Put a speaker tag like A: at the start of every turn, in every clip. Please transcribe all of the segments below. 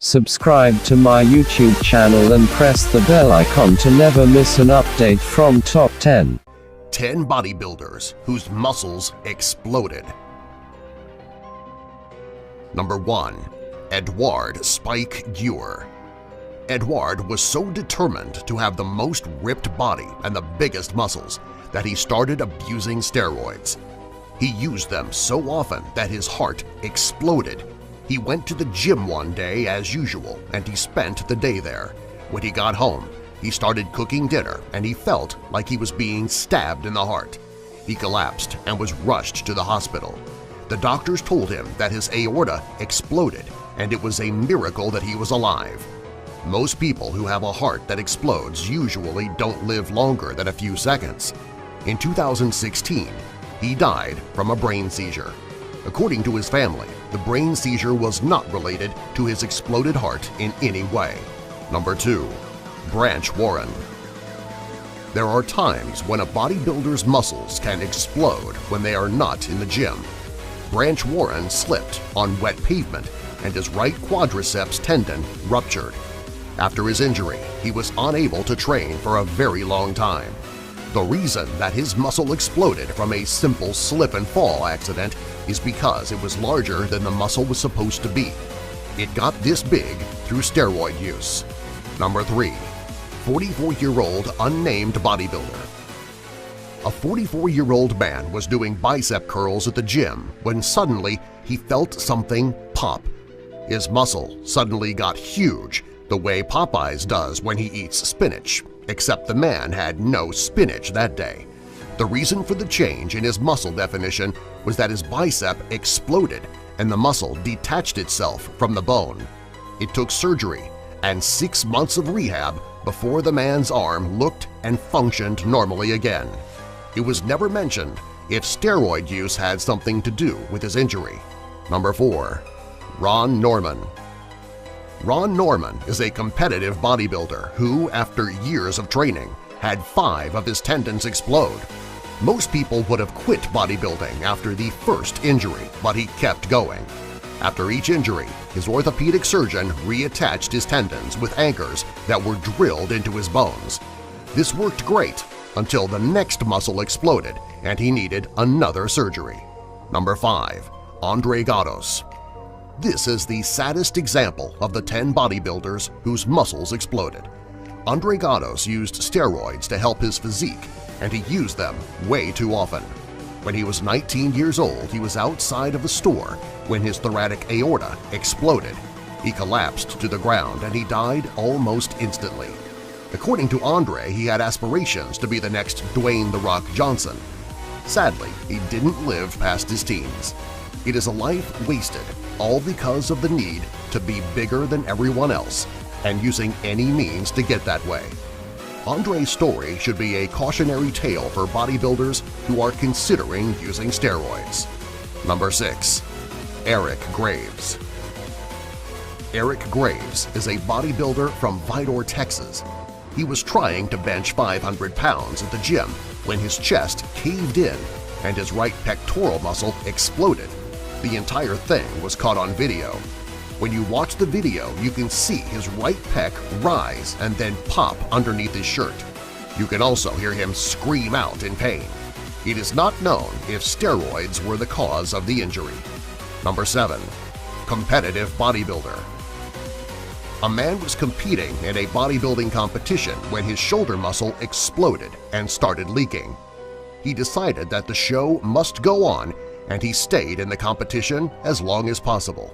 A: Subscribe to my YouTube channel and press the bell icon to never miss an update from Top 10.
B: 10 bodybuilders whose muscles exploded. Number 1. Edouard Spike Guer. Edouard was so determined to have the most ripped body and the biggest muscles that he started abusing steroids. He used them so often that his heart exploded. He went to the gym one day as usual and he spent the day there. When he got home, he started cooking dinner and he felt like he was being stabbed in the heart. He collapsed and was rushed to the hospital. The doctors told him that his aorta exploded and it was a miracle that he was alive. Most people who have a heart that explodes usually don't live longer than a few seconds. In 2016, he died from a brain seizure. According to his family, the brain seizure was not related to his exploded heart in any way. Number 2. Branch Warren. There are times when a bodybuilder's muscles can explode when they are not in the gym. Branch Warren slipped on wet pavement and his right quadriceps tendon ruptured. After his injury, he was unable to train for a very long time. The reason that his muscle exploded from a simple slip-and-fall accident is because it was larger than the muscle was supposed to be. It got this big through steroid use. Number 3. 44-year-old unnamed bodybuilder. A 44-year-old man was doing bicep curls at the gym when suddenly he felt something pop. His muscle suddenly got huge, the way Popeyes does when he eats spinach, except the man had no spinach that day. The reason for the change in his muscle definition was that his bicep exploded and the muscle detached itself from the bone. It took surgery and 6 months of rehab before the man's arm looked and functioned normally again. It was never mentioned if steroid use had something to do with his injury. Number 4. Ron Norman. Ron Norman is a competitive bodybuilder who, after years of training, had 5 of his tendons explode. Most people would have quit bodybuilding after the first injury, but he kept going. After each injury, his orthopedic surgeon reattached his tendons with anchors that were drilled into his bones. This worked great until the next muscle exploded and he needed another surgery. Number 5. Andre Gados. This is the saddest example of the 10 bodybuilders whose muscles exploded. Andre Gados used steroids to help his physique, and he used them way too often. When he was 19 years old, he was outside of a store when his thoracic aorta exploded. He collapsed to the ground and he died almost instantly. According to Andre, he had aspirations to be the next Dwayne "The Rock" Johnson. Sadly, he didn't live past his teens. It is a life wasted, all because of the need to be bigger than everyone else and using any means to get that way. Andre's story should be a cautionary tale for bodybuilders who are considering using steroids. Number 6. Eric Graves. Eric Graves is a bodybuilder from Vidor, Texas. He was trying to bench 500 pounds at the gym when his chest caved in and his right pectoral muscle exploded. The entire thing was caught on video. When you watch the video, you can see his right pec rise and then pop underneath his shirt. You can also hear him scream out in pain. It is not known if steroids were the cause of the injury. Number 7. Competitive bodybuilder. A man was competing in a bodybuilding competition when his shoulder muscle exploded and started leaking. He decided that the show must go on and he stayed in the competition as long as possible.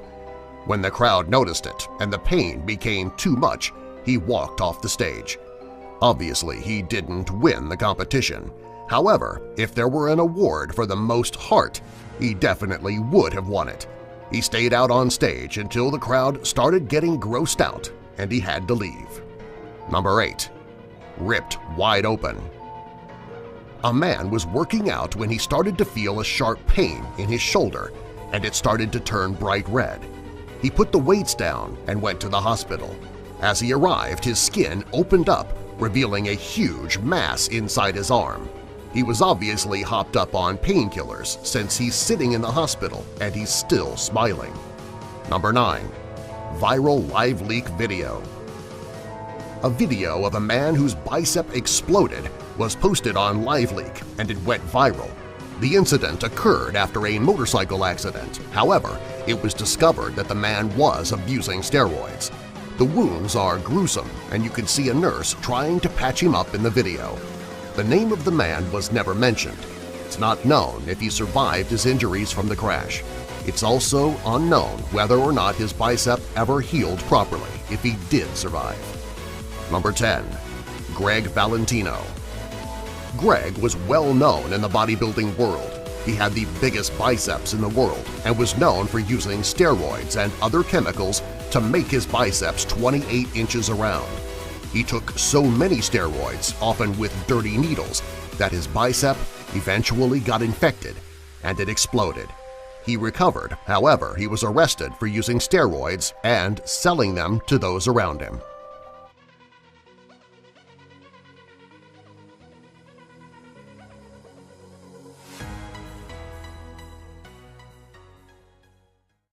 B: When the crowd noticed it and the pain became too much, he walked off the stage. Obviously, he didn't win the competition. However, if there were an award for the most heart, he definitely would have won it. He stayed out on stage until the crowd started getting grossed out and he had to leave. Number 8. Ripped wide open. A man was working out when he started to feel a sharp pain in his shoulder and it started to turn bright red. He put the weights down and went to the hospital. As he arrived, his skin opened up, revealing a huge mass inside his arm. He was obviously hopped up on painkillers since he's sitting in the hospital and he's still smiling. Number 9. Viral Live Leak Video. A video of a man whose bicep exploded was posted on LiveLeak and it went viral. The incident occurred after a motorcycle accident. However, it was discovered that the man was abusing steroids. The wounds are gruesome, and you can see a nurse trying to patch him up in the video. The name of the man was never mentioned. It's not known if he survived his injuries from the crash. It's also unknown whether or not his bicep ever healed properly if he did survive. Number 10. Greg Valentino. Greg was well known in the bodybuilding world. He had the biggest biceps in the world and was known for using steroids and other chemicals to make his biceps 28 inches around. He took so many steroids, often with dirty needles, that his bicep eventually got infected and it exploded. He recovered, however, he was arrested for using steroids and selling them to those around him.